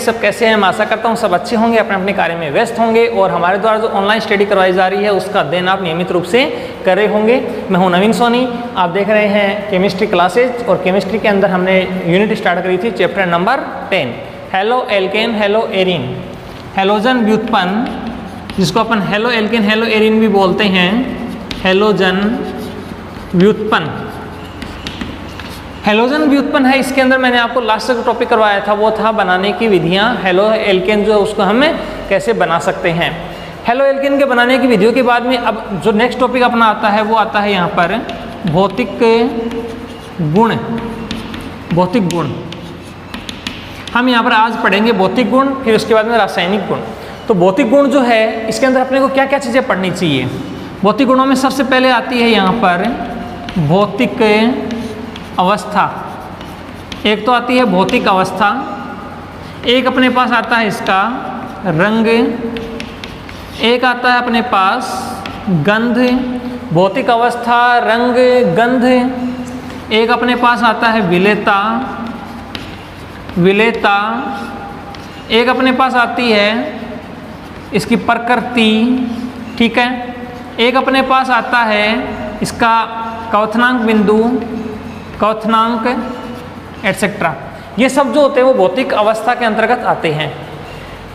सब कैसे हैं? मैं आशा करता हूँ सब अच्छे होंगे, अपने अपने कार्य में व्यस्त होंगे और हमारे द्वारा जो ऑनलाइन स्टडी करवाई जा रही है उसका अध्ययन आप नियमित रूप से कर रहे होंगे। मैं हूँ नवीन सोनी, आप देख रहे हैं केमिस्ट्री क्लासेज और केमिस्ट्री के अंदर हमने यूनिट स्टार्ट करी थी chapter number 10 halo alkane hello Erin, halogen व्युत्पन्न, जिसको अपन हेलो एल्केन हेलो एरिन भी बोलते हैं, हेलोजन व्युत्पन्न। हेलोजन व्युत्पन्न है, इसके अंदर मैंने आपको लास्ट जो टॉपिक करवाया था वो था बनाने की विधियां। हेलो एल्केन जो उसको हम कैसे बना सकते हैं। हेलो एल्केन के बनाने की विधियों के बाद में अब जो नेक्स्ट टॉपिक अपना आता है वो आता है यहाँ पर भौतिक गुण। भौतिक गुण हम यहाँ पर आज पढ़ेंगे भौतिक गुण, फिर उसके बाद में रासायनिक गुण। तो भौतिक गुण जो है इसके अंदर अपने को क्या क्या चीज़ें पढ़नी चाहिए। भौतिक गुणों में सबसे पहले आती है यहाँ पर भौतिक अवस्था। एक तो आती है भौतिक अवस्था, एक अपने पास आता है इसका रंग, एक आता है अपने पास गंध। भौतिक अवस्था, रंग, गंध। एक अपने पास आता है विलेयता, विलेयता। एक अपने पास आती है इसकी प्रकृति, ठीक है। एक अपने पास आता है इसका क्वथनांक बिंदु, क्वथनांक एटसेट्रा। ये सब जो होते हैं वो भौतिक अवस्था के अंतर्गत आते हैं।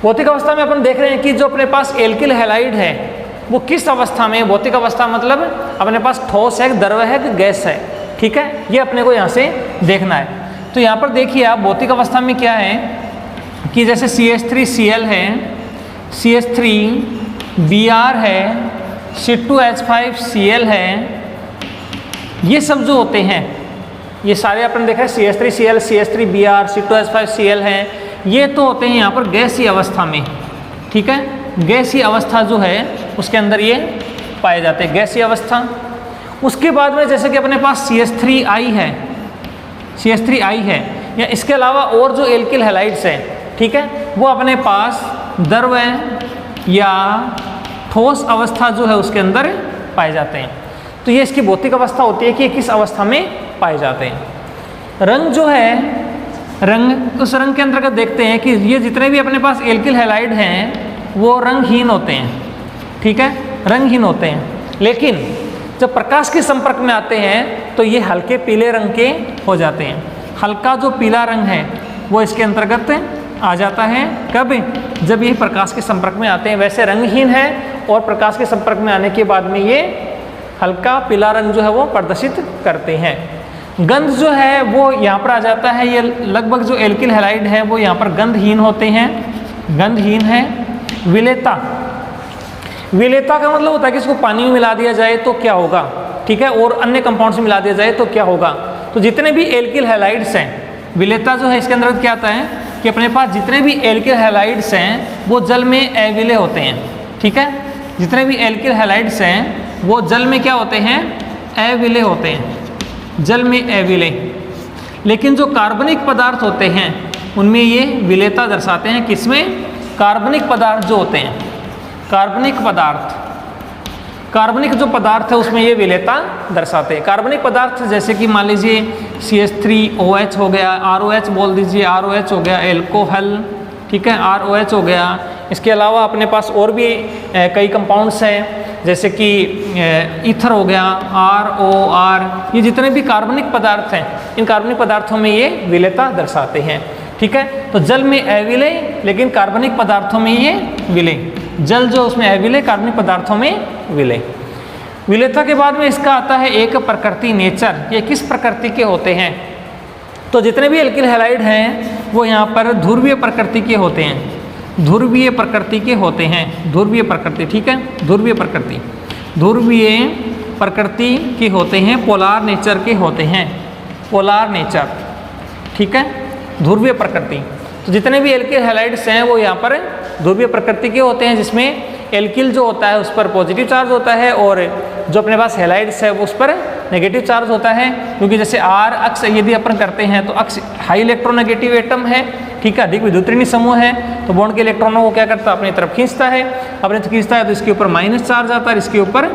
भौतिक अवस्था में अपन देख रहे हैं कि जो अपने पास एल्किल हैलाइड है वो किस अवस्था में, भौतिक अवस्था मतलब अपने पास ठोस है, द्रव है कि गैस है, ठीक है। ये अपने को यहाँ से देखना है। तो यहाँ पर देखिए आप भौतिक अवस्था में क्या है कि जैसे CH3Cl है, CH3Br है, C2H5Cl है, ये सब जो होते हैं ये सारे अपन देखा है CH3Cl, CH3Br, C2H5Cl हैं, ये तो होते हैं यहाँ पर गैसीय अवस्था में, ठीक है। गैसीय अवस्था जो है उसके अंदर ये पाए जाते हैं, गैसीय अवस्था। उसके बाद में जैसे कि अपने पास CH3I है, CH3I है, या इसके अलावा और जो एल्किल हैलाइड्स हैं, ठीक है, वो अपने पास द्रव या ठोस अवस्था जो है उसके अंदर पाए जाते हैं। तो ये इसकी भौतिक अवस्था होती है कि ये किस अवस्था में पाए जाते हैं। रंग जो है, रंग, उस रंग के अंतर्गत देखते हैं कि ये जितने भी अपने पास एल्किल हैलाइड हैं वो रंगहीन होते हैं, ठीक है, रंगहीन होते हैं। लेकिन जब प्रकाश के संपर्क में आते हैं तो ये हल्के पीले रंग के हो जाते हैं। हल्का जो पीला रंग है वो इसके अंतर्गत आ जाता है। कब? जब ये प्रकाश के संपर्क में आते हैं। वैसे रंगहीन है और प्रकाश के संपर्क में आने के बाद में ये हल्का पीला रंग जो है वो प्रदर्शित करते हैं। गंध जो है वो यहाँ पर आ जाता है। ये लगभग जो एल्किल हैलाइड है वो यहाँ पर गंधहीन होते हैं, गंधहीन है। विलेयता, विलेयता का मतलब होता है कि इसको पानी में मिला दिया जाए तो क्या होगा, ठीक है, और अन्य कंपाउंड से मिला दिया जाए तो क्या होगा। तो जितने भी एल्किल हैलाइड्स हैं, विलेयता जो है इसके अंदर क्या आता है कि अपने पास जितने भी एल्किल हैलाइड्स हैं वो जल में अविलेय होते हैं, ठीक है। जितने भी एल्किल हैलाइड्स हैं वो जल में क्या होते हैं, अविलेय होते हैं, जल में अविलेय। लेकिन जो कार्बनिक पदार्थ होते हैं उनमें ये विलेयता दर्शाते हैं। किसमें? कार्बनिक पदार्थ जो होते हैं, कार्बनिक पदार्थ, कार्बनिक जो पदार्थ है उसमें ये विलेयता दर्शाते हैं। कार्बनिक पदार्थ जैसे कि मान लीजिए CH3OH हो गया, ROH बोल दीजिए, ROH हो गया, एल्कोहल, ठीक है, ROH हो गया। इसके अलावा अपने पास और भी कई कंपाउंड्स हैं जैसे कि ईथर हो गया, ROR। ये जितने भी कार्बनिक पदार्थ हैं इन कार्बनिक पदार्थों में ये विलेयता दर्शाते हैं, ठीक है। तो जल में अविलेय लेकिन कार्बनिक पदार्थों में ये विलेय, जल जो उसमें अविलेय, कार्बनिक पदार्थों में विलेय। विलेयता के बाद में इसका आता है एक प्रकृति, नेचर। ये किस प्रकृति के होते हैं? तो जितने भी एल्किल हैलाइड हैं वो यहाँ पर ध्रुवीय प्रकृति के होते हैं, ध्रुवीय प्रकृति के होते हैं, ध्रुवीय प्रकृति, ठीक है, ध्रुवीय प्रकृति, ध्रुवीय प्रकृति के होते हैं, पोलार नेचर के होते हैं, पोलार नेचर, ठीक है, ध्रुवीय प्रकृति। तो जितने भी एल्किल हैलाइड्स हैं वो यहाँ पर ध्रुवीय प्रकृति के होते हैं, जिसमें एल्किल जो होता है उस पर पॉजिटिव चार्ज होता है और जो अपने पास हैलाइड्स है वो उस पर नेगेटिव चार्ज होता है। क्योंकि जैसे R अक्ष यदि अपन करते हैं तो अक्ष हाई इलेक्ट्रोनेगेटिव एटम है, ठीक है, अधिक विद्युतऋणी समूह है, तो बॉन्ड के इलेक्ट्रॉनों को क्या करता है, अपनी तरफ खींचता है। अपने तरफ खींचता है तो इसके ऊपर माइनस चार्ज आता है, इसके ऊपर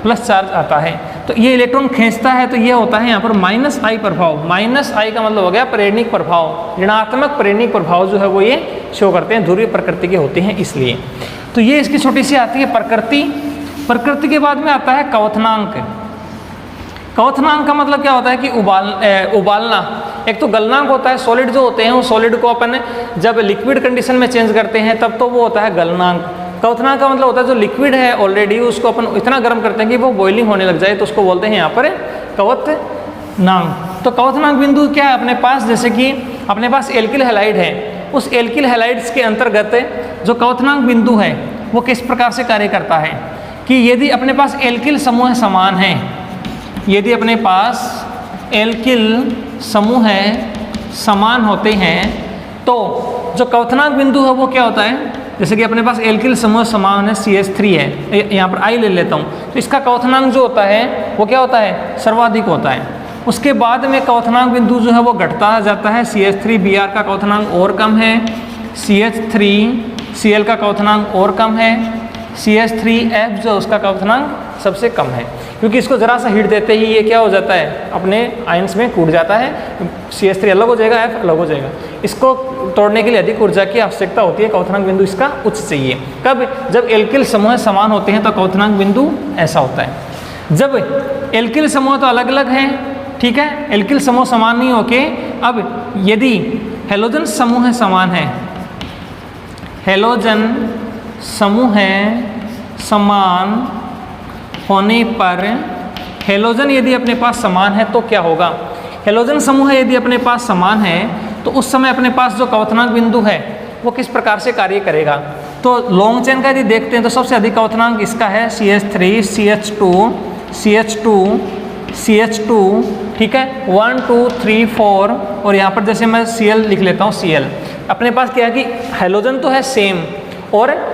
प्लस चार्ज आता है। तो ये इलेक्ट्रॉन खींचता है, तो ये होता है यहाँ पर माइनस आई प्रभाव। माइनस आई का मतलब हो गया प्रेरणिक प्रभाव, ऋणात्मक प्रेरणिक प्रभाव जो है वो ये शो करते हैं, ध्रुवीय प्रकृति के होते हैं इसलिए। तो ये इसकी छोटी सी आती है प्रकृति। प्रकृति के बाद में आता है क्वथनांक। क्वथनांक का मतलब क्या होता है कि उबालना। एक तो गलनांक होता है, सॉलिड जो होते हैं वो सॉलिड को अपन जब लिक्विड कंडीशन में चेंज करते हैं तब तो वो होता है गलनांक। क्वथनांक का मतलब होता है जो लिक्विड है ऑलरेडी उसको अपन इतना गर्म करते हैं कि वो बॉइलिंग होने लग जाए, तो उसको बोलते हैं यहाँ पर क्वथनांक। तो क्वथनांक बिंदु क्या है अपने पास, जैसे कि अपने पास एल्किल हैलाइड है, उस एल्किल हैलाइड्स के अंतर्गत जो क्वथनांक बिंदु है वो किस प्रकार से कार्य करता है कि यदि अपने पास एल्किल समूह समान है, यदि अपने पास एल्किल समूह समान होते हैं तो जो क्वथनांक बिंदु है वो क्या होता है, जैसे कि अपने पास एल्किल समूह समान है CH3 है, यहाँ पर I ले लेता हूँ, तो इसका क्वथनांक जो होता है वो क्या होता है, सर्वाधिक होता है। उसके बाद में क्वथनांक बिंदु जो है वो घटता जाता है, CH3Br का क्वथनांक और कम है, CH3Cl का क्वथनांक और कम है, CH3F जो उसका क्वथनांक सबसे कम है, क्योंकि इसको ज़रा सा हीट देते ही ये क्या हो जाता है, अपने आयंस में कूट जाता है, CH3 अलग हो जाएगा, F अलग हो जाएगा। इसको तोड़ने के लिए अधिक ऊर्जा की आवश्यकता होती है, क्वथनांक बिंदु इसका उच्च चाहिए। कब, जब एल्किल समूह समान होते हैं तो क्वथनांक बिंदु ऐसा होता है। जब एल्किल समूह तो अलग अलग हैं, ठीक है, एल्किल समूह समान नहीं होके, अब यदि हेलोजन समूह समान है, हेलोजन समूह समान होने पर, हेलोजन यदि अपने पास समान है तो क्या होगा, हेलोजन समूह यदि अपने पास समान है तो उस समय अपने पास जो क्वथनांक बिंदु है वो किस प्रकार से कार्य करेगा। तो लॉन्ग चेन का यदि देखते हैं तो सबसे अधिक क्वथनांक इसका है CH3, CH2, CH2, CH2, ठीक है, 1 2 3 4, और यहाँ पर जैसे मैं Cl लिख लेता हूँ, Cl अपने पास क्या है कि हेलोजन तो है सेम और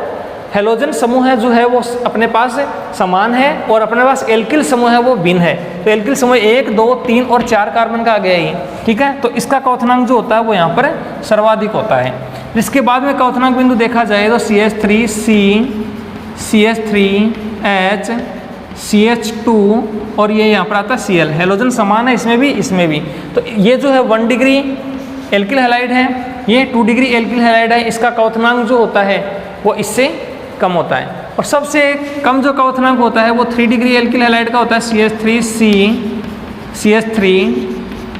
हेलोजन समूह है जो है वो अपने पास समान है, और अपने पास एल्किल समूह है वो भिन्न है। तो एल्किल समूह 1 2 3 और 4 कार्बन का आ गया ये, ठीक है, तो इसका क्वथनांक जो होता है वो यहाँ पर सर्वाधिक होता है। इसके बाद में क्वथनांक बिंदु देखा जाए तो CH3C, CH3H, CH2 और ये यहाँ पर आता है Cl, हेलोजन समान है इसमें भी। तो ये जो है 1 डिग्री एल्किल हैलाइड है, ये 2 डिग्री एल्किल हैलाइड है, इसका क्वथनांक जो होता है वो इससे कम होता है। और सबसे कम जो क्वथनांक होता है वो 3 डिग्री एल्किल हैलाइड का होता है, CH3C,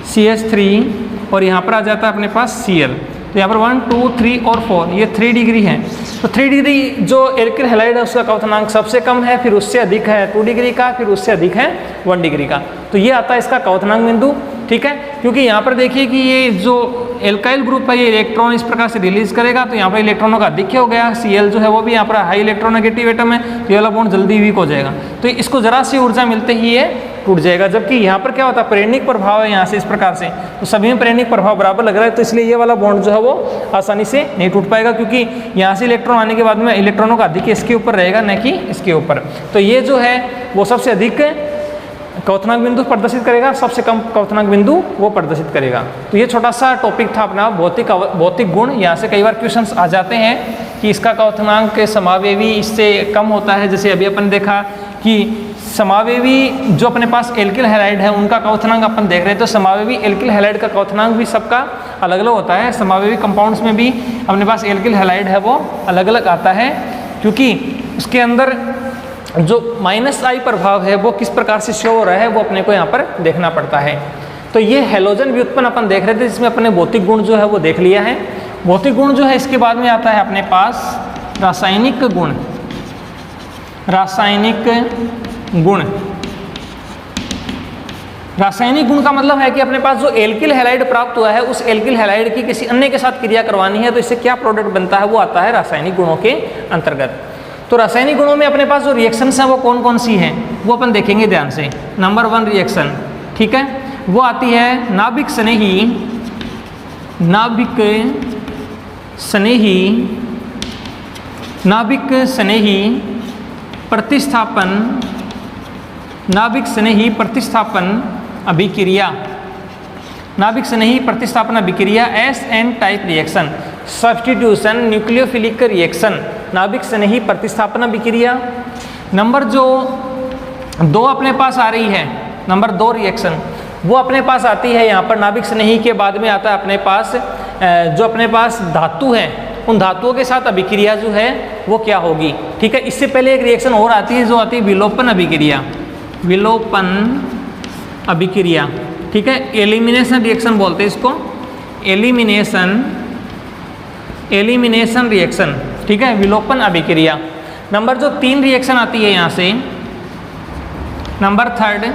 CH3 और यहाँ पर आ जाता है अपने पास Cl। तो यहाँ पर 1 2 3 और 4 ये 3 डिग्री है। तो 3 डिग्री जो एल्किल हैलाइड है उसका क्वथनांक सबसे कम है, फिर उससे अधिक है 2 डिग्री का, फिर उससे अधिक है 1 डिग्री का। तो ये आता है इसका क्वथनांक बिंदु, ठीक है, क्योंकि यहाँ पर देखिए कि ये जो एल्काइल ग्रुप है ये इलेक्ट्रॉन इस प्रकार से रिलीज करेगा, तो यहाँ पर इलेक्ट्रॉनों का अधिक हो गया, Cl जो है वो भी यहाँ पर हाई इलेक्ट्रोनेगेटिव एटम है, तो ये वाला बॉन्ड जल्दी वीक हो जाएगा, तो इसको जरा सी ऊर्जा मिलते ही ये टूट जाएगा। जबकि यहाँ पर क्या होता है, प्रेरणिक प्रभाव है यहाँ से इस प्रकार से, तो सभी में प्रेरणिक प्रभाव बराबर लग रहा है, तो इसलिए ये वाला बॉन्ड जो है वो आसानी से नहीं टूट पाएगा, क्योंकि यहाँ से इलेक्ट्रॉन आने के बाद में इलेक्ट्रॉनों का अधिक इसके ऊपर रहेगा न कि इसके ऊपर। तो ये जो है वो सबसे अधिक क्वथनांक बिंदु प्रदर्शित करेगा, सबसे कम क्वथनांक बिंदु वो प्रदर्शित करेगा। तो ये छोटा सा टॉपिक था अपना भौतिक गुण। यहाँ से कई बार क्वेश्चंस आ जाते हैं कि इसका क्वथनांक समावेवी इससे कम होता है, जैसे अभी अपन देखा कि समावेवी जो अपने पास एल्किल हैलाइड है उनका क्वथनांक अपन देख रहे हैं, तो समावेवी एल्किल हैलाइड का क्वथनांक भी सबका अलग अलग होता है। समावेवी कंपाउंड्स में भी अपने पास एल्किल हैलाइड है वो अलग अलग आता है, क्योंकि उसके अंदर जो -I प्रभाव है वो किस प्रकार से शो हो रहा है वो अपने को यहाँ पर देखना पड़ता है। तो ये हेलोजन व्युत्पन्न अपन देख रहे थे, जिसमें अपने भौतिक गुण जो है वो देख लिया है। भौतिक गुण जो है इसके बाद में आता है अपने पास रासायनिक गुण। रासायनिक गुण, रासायनिक गुण का मतलब है कि अपने पास जो एल्किल हैलाइड प्राप्त हुआ है उस एल्किल हैलाइड की किसी अन्य के साथ क्रिया करवानी है, तो इससे क्या प्रोडक्ट बनता है वो आता है रासायनिक गुणों के अंतर्गत। तो रासायनिक गुणों में अपने पास जो रिएक्शंस हैं वो कौन कौन सी हैं वो अपन देखेंगे ध्यान से। नंबर 1 रिएक्शन, ठीक है, वो आती है नाभिक स्नेही, नाभिक स्नेही, नाभिक स्नेही प्रतिस्थापन, नाभिक स्नेही प्रतिस्थापन अभिक्रिया, नाभिक स्नेही प्रतिस्थापन अभिक्रिया SN type reaction, substitution nucleophilic reaction, नाभिक स्नेही प्रतिस्थापन अभिक्रिया। नंबर जो दो अपने पास आ रही है, नंबर 2 रिएक्शन वो अपने पास आती है यहाँ पर नाभिक स्नेही के बाद में आता है अपने पास जो अपने पास धातु है, उन धातुओं के साथ अभिक्रिया जो है वो क्या होगी। ठीक है, इससे पहले एक रिएक्शन और आती है जो आती है विलोपन अभिक्रिया, विलोपन अभिक्रिया। ठीक है, एलिमिनेशन रिएक्शन बोलते हैं इसको, एलिमिनेशन रिएक्शन। ठीक है, विलोपन अभिक्रिया। नंबर जो 3 रिएक्शन आती है यहाँ से, नंबर 3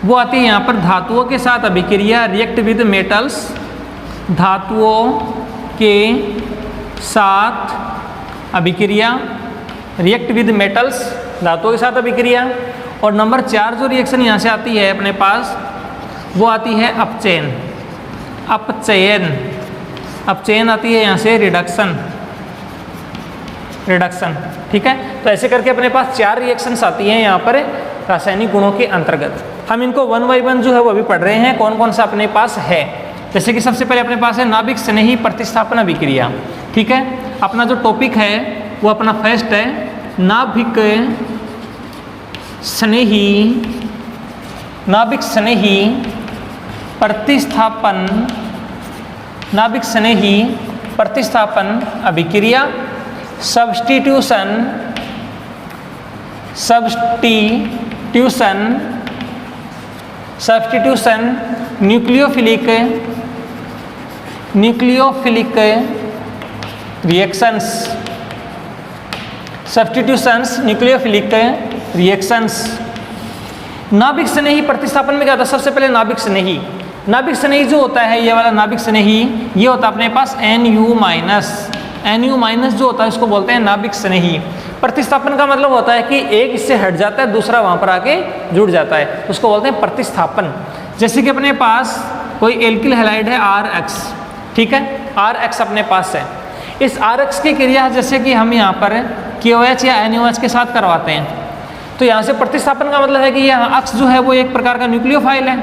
वो आती है यहाँ पर धातुओं के साथ अभिक्रिया, रिएक्ट विद मेटल्स, धातुओं के साथ अभिक्रिया, रिएक्ट विद मेटल्स, धातुओं के साथ अभिक्रिया। और नंबर 4 जो रिएक्शन यहाँ से आती है अपने पास वो आती है अपचयन, अपचयन आती है यहाँ से रिडक्शन। ठीक है, तो ऐसे करके अपने पास 4 रिएक्शंस आती हैं यहाँ पर रासायनिक गुणों के अंतर्गत। हम इनको 1 बाय 1 जो है वो अभी पढ़ रहे हैं, कौन कौन सा अपने पास है। जैसे कि सबसे पहले अपने पास है नाभिक स्नेही प्रतिस्थापन अभिक्रिया। ठीक है, अपना जो टॉपिक है वो अपना फर्स्ट है नाभिक स्नेही प्रतिस्थापन अभिक्रिया, substitution nucleophilic reactions, substitutions nucleophilic reactions. नाभिक स्नेही प्रतिस्थापन में क्या होता है, सबसे पहले नाभिक स्नेही जो होता है, ये वाला नाभिक स्नेही ये होता है अपने पास NU माइनस जो होता है उसको बोलते हैं नाभिक स्नेही। प्रतिस्थापन का मतलब होता है कि एक इससे हट जाता है, दूसरा वहां पर आके जुड़ जाता है, उसको बोलते हैं प्रतिस्थापन। जैसे कि अपने पास कोई एल्किल हैलाइड है RX, ठीक है, RX अपने पास है, इस RX की क्रिया जैसे कि हम यहाँ पर KOH या NaOH के साथ करवाते हैं, तो यहाँ से प्रतिस्थापन का मतलब है कि यह अक्ष जो है वो एक प्रकार का न्यूक्लियोफाइल है,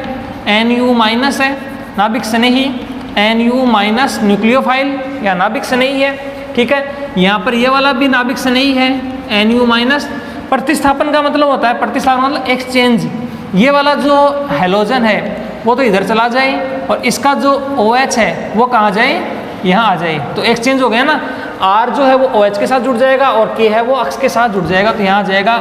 NU माइनस है, नाभिक स्नेही, NU माइनस न्यूक्लियोफाइल या नाभिक स्नेही है। ठीक है, यहाँ पर ये वाला भी नाभिक स्नेही है, NU माइनस। प्रतिस्थापन का मतलब होता है, प्रतिस्थापन मतलब एक्सचेंज, ये वाला जो हैलोजन है वो तो इधर चला जाए और इसका जो OH है वो कहाँ जाए, यहाँ आ जाए, तो एक्सचेंज हो गया ना। R जो है वो OH के साथ जुड़ जाएगा और K है वो अक्ष के साथ जुड़ जाएगा, तो यहाँ आ जाएगा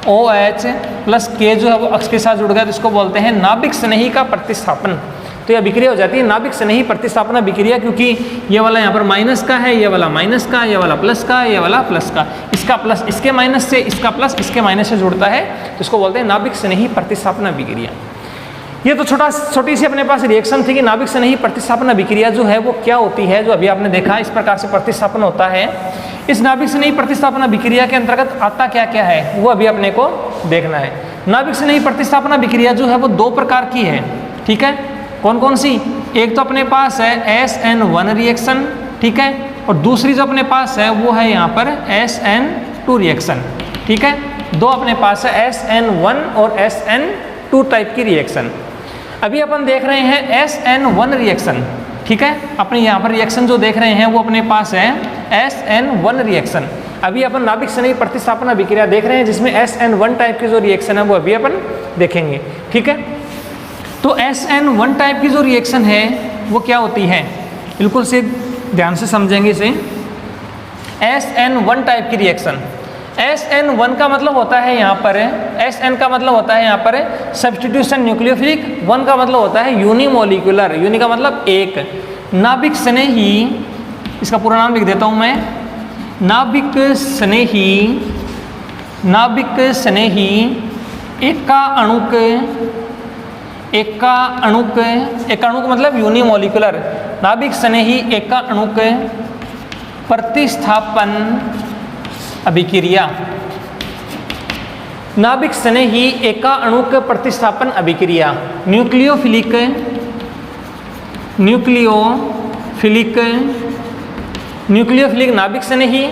ROH प्लस K जो है वो अक्ष के साथ जुड़ गया, तो इसको बोलते हैं नाभिक स्नेही का प्रतिस्थापन। तो यह अभिक्रिया हो जाती है नाभिक स्नेही प्रतिस्थापन अभिक्रिया, क्योंकि ये वाला यहाँ पर माइनस का है, ये वाला माइनस का, ये वाला प्लस का, ये वाला प्लस का, इसका प्लस इसके माइनस से, इसका प्लस इसके माइनस से जुड़ता है, तो इसको बोलते हैं नाभिक स्नेही प्रतिस्थापन अभिक्रिया। ये तो छोटी सी अपने पास रिएक्शन थी कि नाभिक स्नेही प्रतिस्थापन अभिक्रिया जो है वो क्या होती है, जो अभी आपने देखा इस प्रकार से प्रतिस्थापन होता है। इस नाभिक स्नेही प्रतिस्थापन अभिक्रिया के अंतर्गत आता क्या क्या है वो अभी अपने को देखना है। नाभिक स्नेही प्रतिस्थापन अभिक्रिया जो है वो 2 प्रकार की है। ठीक है, कौन कौन सी, एक तो अपने पास है SN1 रिएक्शन, ठीक है, और दूसरी जो अपने पास है वो है यहाँ पर SN2 रिएक्शन। ठीक है, 2 अपने पास है SN1 और SN2 टाइप की रिएक्शन। अभी अपन देख रहे हैं SN1 रिएक्शन। ठीक है, अपने यहाँ पर रिएक्शन जो देख रहे हैं वो अपने पास है SN1 रिएक्शन। अभी अपन नाभिक स्नेही प्रतिस्थापन अभिक्रिया देख रहे हैं जिसमें SN1 टाइप की जो रिएक्शन है वो अभी अपन देखेंगे। ठीक है, तो SN1 टाइप की जो रिएक्शन है वो क्या होती है, बिल्कुल से ध्यान से समझेंगे इसे। SN1 टाइप की रिएक्शन, SN1 का मतलब होता है यहाँ पर, SN का मतलब होता है यहाँ पर सब्स्टिट्यूशन न्यूक्लियोफिलिक, 1 का मतलब होता है यूनिमोलिकुलर, यूनि का मतलब एक। नाभिक स्नेही, इसका पूरा नाम लिख देता हूँ मैं, नाभिक स्नेही एका अणुक मतलब यूनिमोलिकुलर, नाभिक स्नेही एका अणुक प्रतिस्थापन अभिक्रिया, नाभिक स्नेही एका अणुक प्रतिस्थापन अभिक्रिया, न्यूक्लियोफिलिक नाभिक स्नेही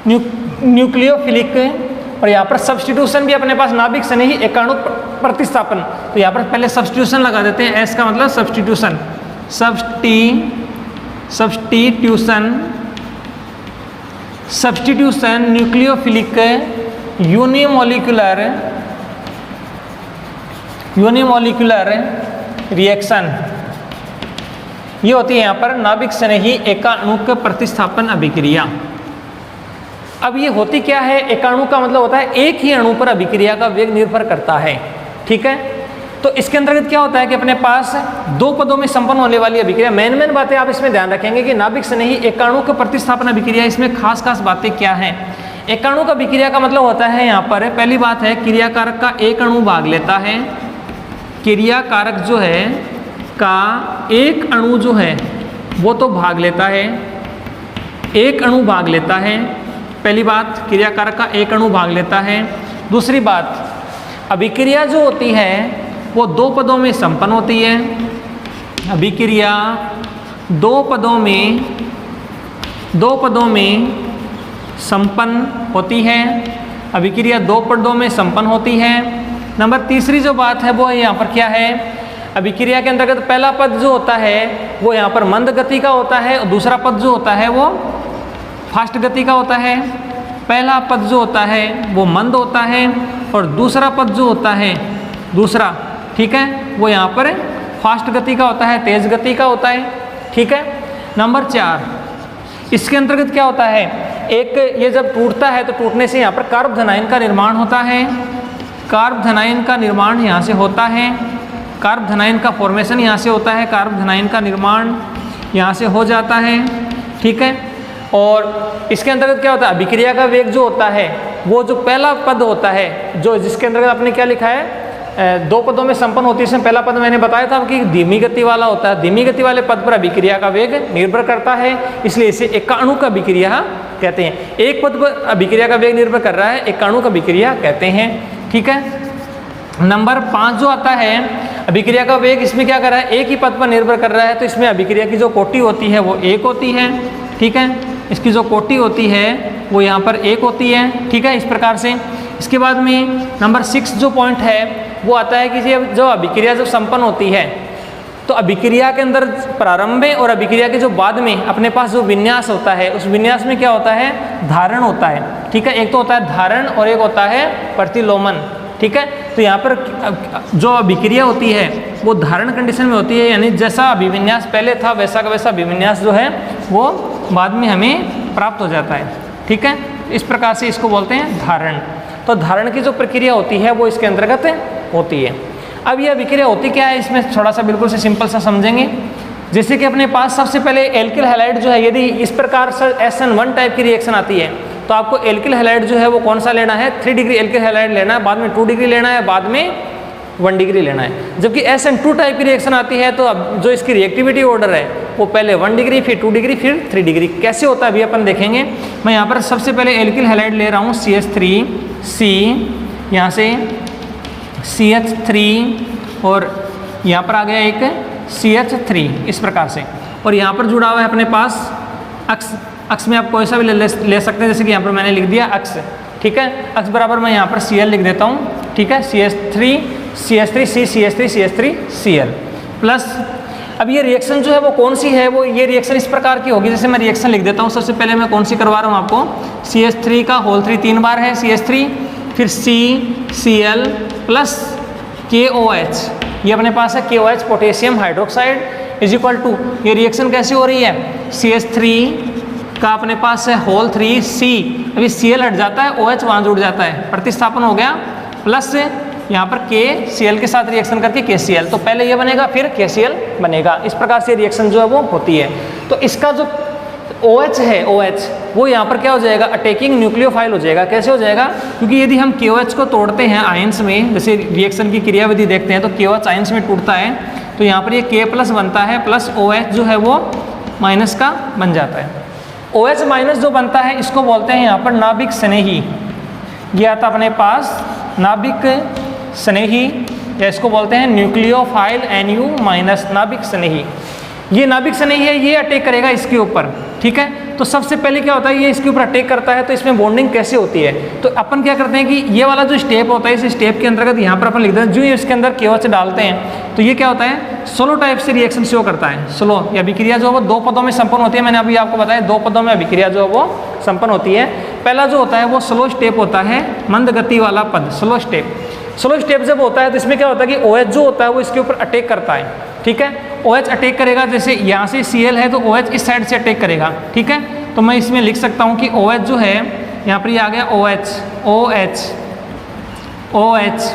न्यूक्लियोफिलिक, और यहाँ पर सब्स्टिट्यूशन भी अपने पास नाभिक स्नेही एकाणु प्रतिस्थापन। तो यहाँ पर पहले सब्स्टिट्यूशन लगा देते हैं, S का मतलब substitution, substitution nucleophilic unimolecular unimolecular reaction, ये होती है यहाँ पर नाभिक स्नेही एकाणुक प्रतिस्थापन अभिक्रिया। अब ये होती क्या है, एकाणु का मतलब होता है एक ही अणु पर अभिक्रिया का वेग निर्भर करता है, ठीक है। तो इसके अंतर्गत क्या होता है कि अपने पास दो पदों में संपन्न होने वाली अभिक्रिया, मेन बातें आप इसमें ध्यान रखेंगे कि नाभिक स्नेही एकाणुक प्रतिस्थापन अभिक्रिया, इसमें खास बातें क्या हैं। एकाणुक अभिक्रिया का मतलब होता है यहाँ पर पहली बात है क्रियाकारक का एक अणु भाग लेता है, क्रियाकारक जो है का एक अणु जो है वो तो भाग लेता है, एक अणु भाग लेता है। पहली बात क्रियाकारक का एक अणु भाग लेता है। दूसरी बात अभिक्रिया जो होती है वो दो पदों में संपन्न होती है। अभिक्रिया दो पदों में संपन्न होती है। अभिक्रिया दो पदों में संपन्न होती है। नंबर तीसरी जो बात है वो यहाँ पर क्या है, अभिक्रिया के अंतर्गत पहला पद जो होता है वो यहाँ पर मंद गति का होता है और दूसरा पद जो होता है वो फास्ट गति का होता है। पहला पद जो होता है वो मंद होता है और दूसरा पद जो होता है दूसरा, ठीक है, वो यहाँ पर फास्ट गति का होता है, तेज गति का होता है, ठीक है। नंबर 4, इसके अंतर्गत क्या होता है, एक ये जब टूटता है तो टूटने से यहाँ पर कार्बोधनाइन का निर्माण होता है। कार्बोधनाइन का निर्माण यहाँ से होता है, कार्बोधनाइन का फॉर्मेशन यहाँ से होता है, कार्बोधनाइन का निर्माण यहाँ से हो जाता है, ठीक है। और इसके अंतर्गत क्या होता है, अभिक्रिया का वेग जो होता है वो जो पहला पद होता है जो जिसके अंतर्गत आपने क्या लिखा है, दो पदों में संपन्न होती है। इसमें पहला पद मैंने बताया था कि धीमी गति वाला होता है, धीमी गति वाले पद पर अभिक्रिया का वेग निर्भर करता है, इसलिए इसे एकाणुक अभिक्रिया कहते हैं। एक पद पर अभिक्रिया का वेग निर्भर कर रहा है, एकाणुक अभिक्रिया कहते हैं, ठीक है। नंबर 5 जो आता है अभिक्रिया का वेग, इसमें क्या कर रहा है, एक ही पद पर निर्भर कर रहा है, तो इसमें अभिक्रिया की जो कोटि होती है वो 1 होती है, ठीक है। इसकी जो कोटि होती है वो यहाँ पर 1 होती है, ठीक है, इस प्रकार से। इसके बाद में नंबर 6 जो पॉइंट है वो आता है कि जो अभिक्रिया जब संपन्न होती है तो अभिक्रिया के अंदर प्रारंभ में और अभिक्रिया के जो बाद में अपने पास जो विन्यास होता है उस विन्यास में क्या होता है, धारण होता है, ठीक है। एक तो होता है धारण और एक होता है प्रतिलोमन, ठीक है। तो यहाँ पर जो अभिक्रिया होती है वो धारण कंडीशन में होती है, यानी जैसा अभिविन्यास पहले था वैसा का वैसा अभिविन्यास जो है वो बाद में हमें प्राप्त हो जाता है, ठीक है। इस प्रकार से इसको बोलते हैं धारण। तो धारण की जो प्रक्रिया होती है वो इसके अंतर्गत होती है। अब ये अभिक्रिया होती क्या है, इसमें थोड़ा सा बिल्कुल से सिंपल सा समझेंगे। जैसे कि अपने पास सबसे पहले एल्किल हैलाइड जो है, यदि इस प्रकार से SN1 टाइप की रिएक्शन आती है तो आपको एल्किल हैलाइड जो है वो कौन सा लेना है, 3 डिग्री एल्किल हैलाइड लेना है, बाद में 2 डिग्री लेना है, बाद में 1 डिग्री लेना है। जबकि SN2 टाइप की रिएक्शन आती है तो अब जो इसकी रिएक्टिविटी ऑर्डर है वो पहले 1 डिग्री, फिर 2 डिग्री, फिर 3 डिग्री। कैसे होता है अभी अपन देखेंगे। मैं यहाँ पर सबसे पहले एल्किल हैलाइड ले रहा हूँ CH3C, यहाँ से CH3 और यहाँ पर आ गया एक CH3, इस प्रकार से। और यहाँ पर जुड़ा हुआ है अपने पास अक्ष, अक्ष में आप कोई सा भी ले सकते हैं, जैसे कि यहाँ पर मैंने लिख दिया अक्ष, ठीक है। अक्ष बराबर मैं यहाँ पर Cl लिख देता हूँ, ठीक है, CH3C CH3Cl प्लस। अब ये रिएक्शन जो है वो कौन सी है, वो ये रिएक्शन इस प्रकार की होगी, जैसे मैं रिएक्शन लिख देता हूँ। सबसे पहले मैं कौन सी करवा रहा हूँ आपको, CH3 का होल 3 3 बार है CH3, फिर CCl प्लस KOH, ये अपने पास है KOH potassium hydroxide is equal to, ये रिएक्शन कैसे हो रही है, CH3 का अपने पास है होल 3C, अभी Cl हट जाता है, OH वहाँ जुड़ जाता है, प्रतिस्थापन हो गया, प्लस यहाँ पर KCl के साथ रिएक्शन करके KCl, तो पहले ये बनेगा फिर KCl बनेगा। इस प्रकार से रिएक्शन जो है वो होती है। तो इसका जो OH है, OH वो यहाँ पर क्या हो जाएगा, अटैकिंग न्यूक्लियोफाइल हो जाएगा। कैसे हो जाएगा, क्योंकि यदि हम KOH को तोड़ते हैं आयंस में, जैसे रिएक्शन की क्रियाविधि देखते हैं तो KOH आयंस में टूटता है, तो यहाँ पर ये K प्लस बनता है, प्लस OH जो है वो माइनस का बन जाता है। OH माइनस जो बनता है इसको बोलते हैं यहाँ पर नाभिक स्नेही। ये आता अपने पास नाभिक स्नेही, या इसको बोलते हैं न्यूक्लियोफाइल NU माइनस, नाभिक स्नेही। ये नाभिक स्नेही है, ये अटैक करेगा इसके ऊपर, ठीक है। तो सबसे पहले क्या होता है, ये इसके ऊपर अटैक करता है, तो इसमें बॉन्डिंग कैसे होती है, तो अपन क्या करते हैं कि ये वाला जो स्टेप होता है, इस स्टेप के अंतर्गत यहाँ पर अपन लिख देते हैं, जो इसके अंदर KOH डालते हैं तो ये क्या होता है, स्लो टाइप से रिएक्शन शो करता है। स्लो या अभिक्रिया जो है वो 2 पदों में संपन्न होती है। मैंने अभी आपको बताया 2 पदों में अभिक्रिया जो है वो संपन्न होती है। पहला जो होता है वो स्लो स्टेप होता है, मंद गति वाला पद, स्लो स्टेप। स्लो स्टेप जब होता है तो इसमें क्या होता है कि OH जो होता है वो इसके ऊपर अटैक करता है, ठीक है। OH अटैक करेगा, जैसे यहाँ से Cl है तो OH इस साइड से अटैक करेगा, ठीक है। तो मैं इसमें लिख सकता हूँ कि OH जो है यहाँ पर ये आ गया OH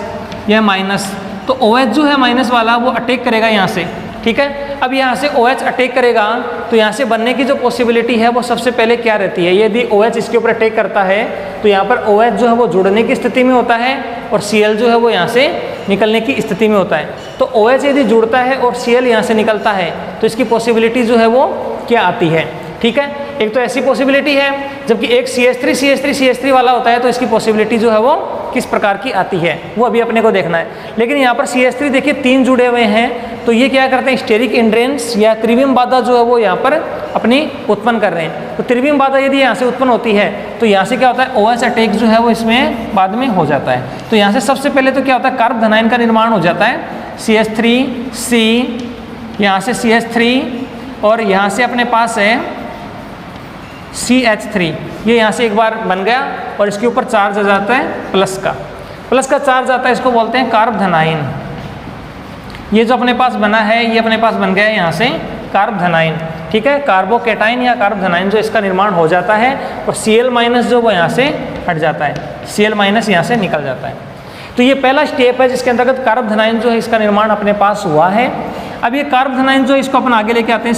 यह माइनस, तो OH जो है माइनस वाला वो अटैक करेगा यहाँ से, ठीक है। अब यहाँ से OH अटैक करेगा तो यहाँ से बनने की जो पॉसिबिलिटी है वो सबसे पहले क्या रहती है, यदि OH इसके ऊपर अटैक करता है तो यहाँ पर OH जो है वो जुड़ने की स्थिति में होता है और Cl जो है वो यहाँ से निकलने की स्थिति में होता है। तो OH यदि जुड़ता है और Cl यहाँ से निकलता है तो इसकी पॉसिबिलिटी जो है वो क्या आती है, ठीक है। एक तो ऐसी पॉसिबिलिटी है, जबकि एक CH3 वाला होता है तो इसकी पॉसिबिलिटी जो है वो किस प्रकार की आती है वो अभी अपने को देखना है। लेकिन यहाँ पर CH3 देखिए 3 जुड़े हुए हैं, तो ये क्या करते हैं, स्टेरिक इंड्रेंस या त्रिविम बाधा जो है वो यहाँ पर अपनी उत्पन्न कर रहे हैं। तो त्रिविम बाधा यदि यहाँ से उत्पन्न होती है तो यहाँ से क्या होता है, OH अटैक जो है वो इसमें बाद में हो जाता है। तो यहाँ से सबसे पहले तो क्या होता है, कार्ब धनायन का निर्माण हो जाता है, CH3C, यहाँ से CH3 और यहाँ से अपने पास है CH3, ये यहाँ से एक बार बन गया और इसके ऊपर चार्ज आ जाता है प्लस का चार्ज आता है, इसको बोलते हैं कार्ब धनायन। ये जो अपने पास बना है ये अपने पास बन गया है यहाँ से कार्ब धनायन, ठीक है, कार्बोकेटाइन या कार्ब धनायन जो इसका निर्माण हो जाता है और Cl माइनस जो वो यहाँ से हट जाता है, Cl माइनस यहाँ से निकल जाता है। तो ये पहला स्टेप है जिसके अंतर्गत कार्ब धनायन जो है इसका निर्माण अपने पास हुआ है। अब ये कार्ब धनायन जो इसको अपन आगे लेके आते हैं,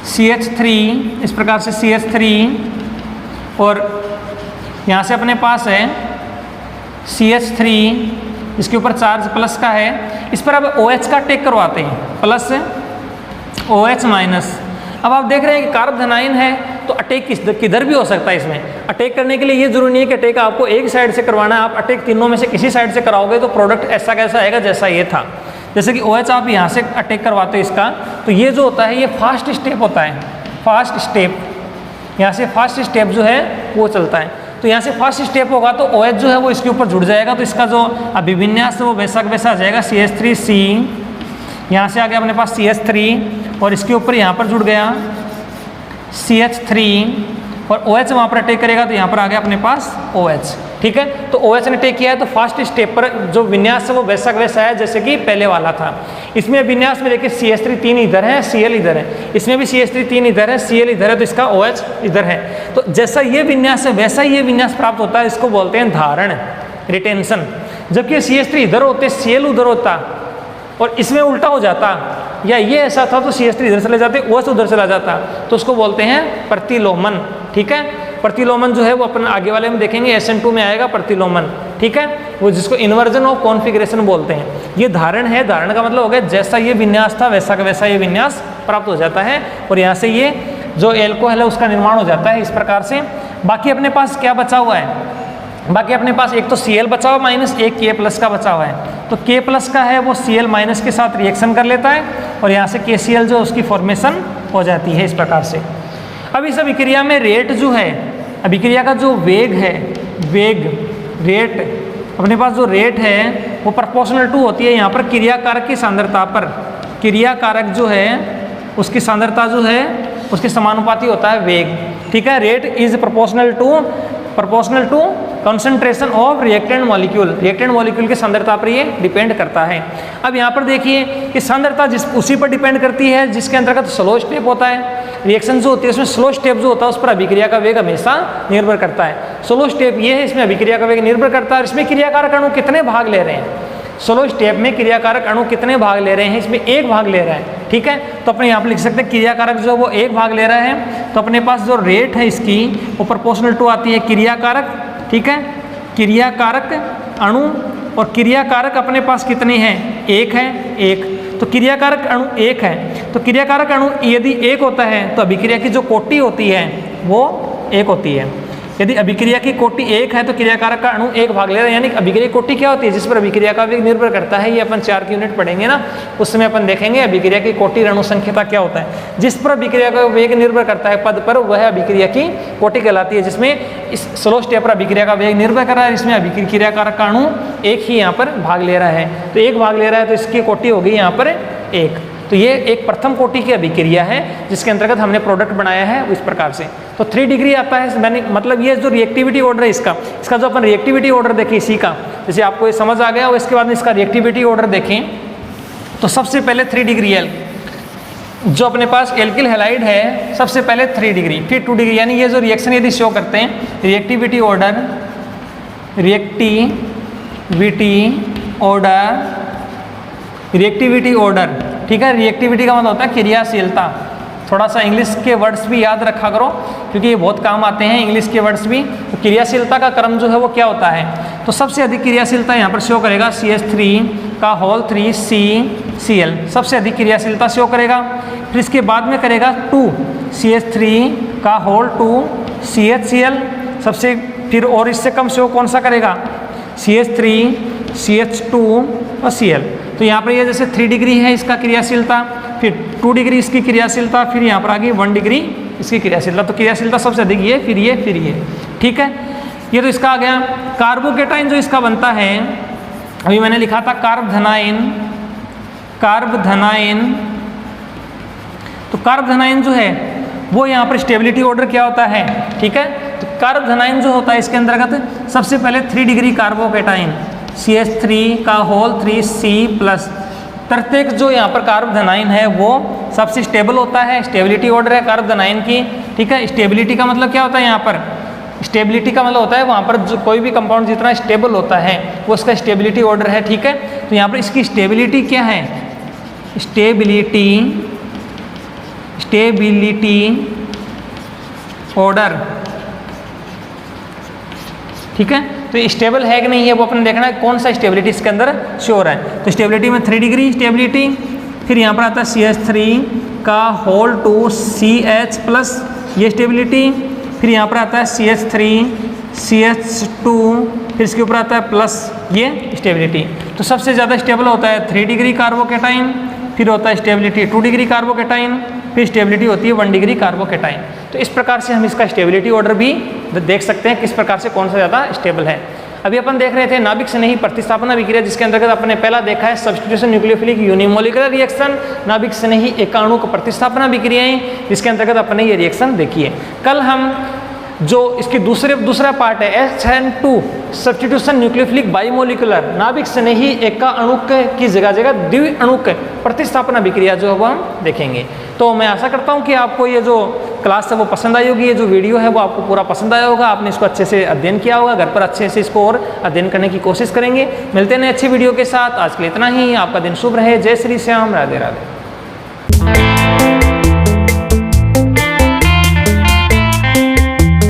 CH3, इस प्रकार से CH3 और यहाँ से अपने पास है CH3, इसके ऊपर चार्ज प्लस का है, इस पर अब OH का अटैक करवाते हैं, प्लस OH माइनस। अब आप देख रहे हैं कि कार्ब धनायन है तो अटैक किधर भी हो सकता है। इसमें अटैक करने के लिए ये जरूरी नहीं है कि अटैक आपको एक साइड से करवाना है, आप अटैक तीनों में से किसी साइड से कराओगे तो प्रोडक्ट ऐसा कैसा आएगा जैसा ये था। जैसे कि OH आप यहाँ से अटैक करवाते हो इसका, तो ये जो होता है ये फास्ट स्टेप होता है, फास्ट स्टेप, यहाँ से फास्ट स्टेप जो है वो चलता है। तो यहाँ से फास्ट स्टेप होगा तो OH जो है वो इसके ऊपर जुड़ जाएगा, तो इसका जो अभिविन्यास है वो वैसा वैसा आ जाएगा, CH3C, यहाँ से आ गया अपने पास CH3 और इसके ऊपर यहाँ पर जुड़ गया CH3 और OH वहाँ पर अटैक करेगा तो यहाँ पर आ गया अपने पास OH, ठीक है। तो OH ने अटैक किया है तो फास्ट स्टेप पर जो विन्यास है वो वैसा वैसा है जैसे कि पहले वाला था। इसमें विन्यास में देखिए CH3 3 इधर है, Cl इधर है, इसमें भी CH3 3 इधर है, Cl इधर है, तो इसका OH इधर है। तो जैसा ये विन्यास है वैसा ही ये विन्यास प्राप्त होता है, इसको बोलते हैं धारण, रिटेंशन। जबकि CH3 इधर होते, Cl उधर होता और इसमें उल्टा हो जाता, या ये ऐसा था तो CH3 इधर चले जाते, OH उधर चला जाता, तो उसको बोलते हैं प्रतिलोमन, ठीक है। प्रतिलोमन जो है वो अपन आगे वाले में देखेंगे, SN2 में आएगा प्रतिलोमन, ठीक है, वो जिसको इन्वर्जन ऑफ कॉन्फ़िगरेशन बोलते हैं। ये धारण है, धारण का मतलब हो गया जैसा ये विन्यास था वैसा का वैसा ये विन्यास प्राप्त हो जाता है और यहाँ से ये जो एल्कोहल है उसका निर्माण हो जाता है इस प्रकार से। बाकी अपने पास क्या बचा हुआ है, बाकी अपने पास एक तो Cl बचा हुआ माइनस, एक K प्लस का बचा हुआ है। तो K प्लस का है वो Cl माइनस के साथ रिएक्शन कर लेता है और यहाँ से KCl जो उसकी फॉर्मेशन हो जाती है इस प्रकार से। अब इस अभिक्रिया में रेट जो है, अभिक्रिया का जो वेग है, रेट अपने पास जो रेट है वो प्रोपोर्शनल टू होती है यहाँ पर क्रिया कारक की सांद्रता पर। क्रिया कारक जो है उसकी सांद्रता जो है उसके समानुपाती होता है वेग, ठीक है। Rate is proportional to concentration of reactant molecule, reactant molecule की सांद्रता पर ये डिपेंड करता है। अब यहाँ पर देखिए कि सांद्रता उसी पर डिपेंड करती है जिसके अंतर्गत स्लो स्टेप होता है। रिएक्शन जो होती है उसमें स्लो स्टेप जो होता है उस पर अभिक्रिया का वेग हमेशा निर्भर करता है। स्लो स्टेप ये है, इसमें अभिक्रिया का वेग निर्भर करता है और इसमें क्रियाकारक अणु कितने भाग ले रहे हैं। स्लो स्टेप में क्रियाकारक अणु कितने भाग ले रहे हैं, इसमें एक भाग ले रहा है, ठीक है। तो अपने यहाँ पर लिख सकते हैं क्रियाकारक जो वो एक भाग ले रहा है, तो अपने पास जो रेट है इसकी वो प्रोपोर्शनल टू आती है क्रियाकारक, ठीक है, क्रियाकारक अणु, और क्रियाकारक अपने पास कितने हैं, एक है, एक, तो क्रियाकारक अणु एक है। तो क्रियाकारक अणु यदि एक होता है तो अभिक्रिया की जो कोटि होती है वो एक होती है। यदि अभिक्रिया की कोटि एक है तो क्रियाकारक का अणु एक भाग ले रहा है, यानी अभिक्रिया कोटि क्या होती है, जिस पर अभिक्रिया का वेग निर्भर करता है। ये अपन 4 की यूनिट पढ़ेंगे ना, उस समय अपन देखेंगे अभिक्रिया की कोटि अणु संख्यता क्या होता है। जिस पर अभिक्रिया का वेग निर्भर करता है पद पर, वह अभिक्रिया की कोटि कहलाती है। जिसमें इस स्लो स्टेप पर अभिक्रिया का वेग निर्भर कर रहा है, इसमें अभिक्रिया क्रियाकारक का अणु एक ही यहाँ पर भाग ले रहा है, तो एक भाग ले रहा है तो इसकी कोटि होगी यहाँ पर एक। तो ये एक प्रथम कोटि की अभिक्रिया है जिसके अंतर्गत हमने प्रोडक्ट बनाया है इस प्रकार से। तो 3 डिग्री आता है, मैंने मतलब ये जो रिएक्टिविटी ऑर्डर है इसका जो अपन रिएक्टिविटी ऑर्डर देखें इसी का, जैसे आपको ये समझ आ गया और इसके बाद में इसका रिएक्टिविटी ऑर्डर देखें तो सबसे पहले 3 डिग्री एल, जो अपने पास एल्किल हैलाइड है सबसे पहले 3 डिग्री, फिर 2 डिग्री, यानी ये जो रिएक्शन यदि शो करते हैं रिएक्टिविटी ऑर्डर ठीक है। रिएक्टिविटी का मतलब होता है क्रियाशीलता। थोड़ा सा इंग्लिश के वर्ड्स भी याद रखा करो क्योंकि ये बहुत काम आते हैं इंग्लिश के वर्ड्स भी। तो क्रियाशीलता का क्रम जो है वो क्या होता है, तो सबसे अधिक क्रियाशीलता यहाँ पर शो करेगा CH3 का होल 3 CCl, सबसे अधिक क्रियाशीलता शो करेगा। फिर इसके बाद में करेगा 2 CH3 का होल 2 CHCl, सबसे फिर और इससे कम शो कौन सा करेगा CH3 CH2 और Cl। तो यहाँ पर ये जैसे 3 डिग्री है इसका क्रियाशीलता, फिर 2 डिग्री इसकी क्रियाशीलता, फिर यहाँ पर आ गई 1 डिग्री इसकी क्रियाशीलता। तो क्रियाशीलता सबसे अधिक ये, फिर ये, ठीक है। ये तो इसका आ गया। कार्बोकेटाइन जो इसका बनता है, अभी मैंने लिखा था कार्ब धनाइन, तो कार्ब धनाइन जो है वो यहाँ पर स्टेबिलिटी ऑर्डर क्या होता है, ठीक है। तो कार्ब धनाइन जो होता है इसके अंतर्गत सबसे पहले 3 डिग्री कार्बोकेटाइन CH3 का होल 3 C प्लस, प्रत्येक जो यहाँ पर कार्ब धनाइन है वो सबसे स्टेबल होता है, स्टेबिलिटी ऑर्डर है कार्ब धनाइन की, ठीक है। स्टेबिलिटी का मतलब क्या होता है, यहाँ पर स्टेबिलिटी का मतलब होता है वहाँ पर जो कोई भी कंपाउंड जितना स्टेबल होता है वो उसका स्टेबिलिटी ऑर्डर है, ठीक है। तो यहाँ पर इसकी स्टेबिलिटी क्या है, स्टेबिलिटी ऑर्डर, ठीक है। तो स्टेबल है कि नहीं है वो अपने देखना है, कौन सा स्टेबिलिटी इसके अंदर शो हो रहा है। तो स्टेबिलिटी में 3 डिग्री स्टेबिलिटी, फिर यहाँ पर आता है CH3 का होल 2 CH प्लस, ये स्टेबिलिटी, फिर यहाँ पर आता है CH3 CH2, फिर इसके ऊपर आता है प्लस, ये स्टेबिलिटी। तो सबसे ज़्यादा स्टेबल होता है 3 डिग्री कार्बोकेटाइन, फिर होता है स्टेबिलिटी 2 डिग्री कार्बोकेटाइन, फिर स्टेबिलिटी होती है 1 डिग्री कार्बोकेटाइन। तो इस प्रकार से हम इसका स्टेबिलिटी ऑर्डर भी देख सकते हैं किस प्रकार से कौन सा ज़्यादा स्टेबल है। अभी अपन देख रहे थे नाभिक स्नेही प्रतिस्थापना अभिक्रिया, जिसके अंतर्गत अपने पहला देखा है सब्स्टिट्यूशन न्यूक्लियोफिलिक यूनिमोलिकुलर रिएक्शन, नाभिक स्नेही एकाणुक प्रतिस्थापना अभिक्रियाएं, जिसके अंतर्गत अपने ये रिएक्शन देखी है। कल हम जो इसकी दूसरा पार्ट है SN2 सब्स्टिट्यूशन न्यूक्लियोफिलिक बाइमोलिकुलर, नाभिक स्नेही एका अणुक की जगह द्वि अणुक प्रतिस्थापना अभिक्रिया जो है वो हम देखेंगे। तो मैं आशा करता हूँ कि आपको ये जो क्लास है वो पसंद आई होगी, ये जो वीडियो है वो आपको पूरा पसंद आया होगा, आपने इसको अच्छे से अध्ययन किया होगा, घर पर अच्छे से इसको और अध्ययन करने की कोशिश करेंगे। मिलते हैं अच्छी वीडियो के साथ, आज के लिए इतना ही। आपका दिन शुभ रहे। जय श्री श्याम, राधे राधे।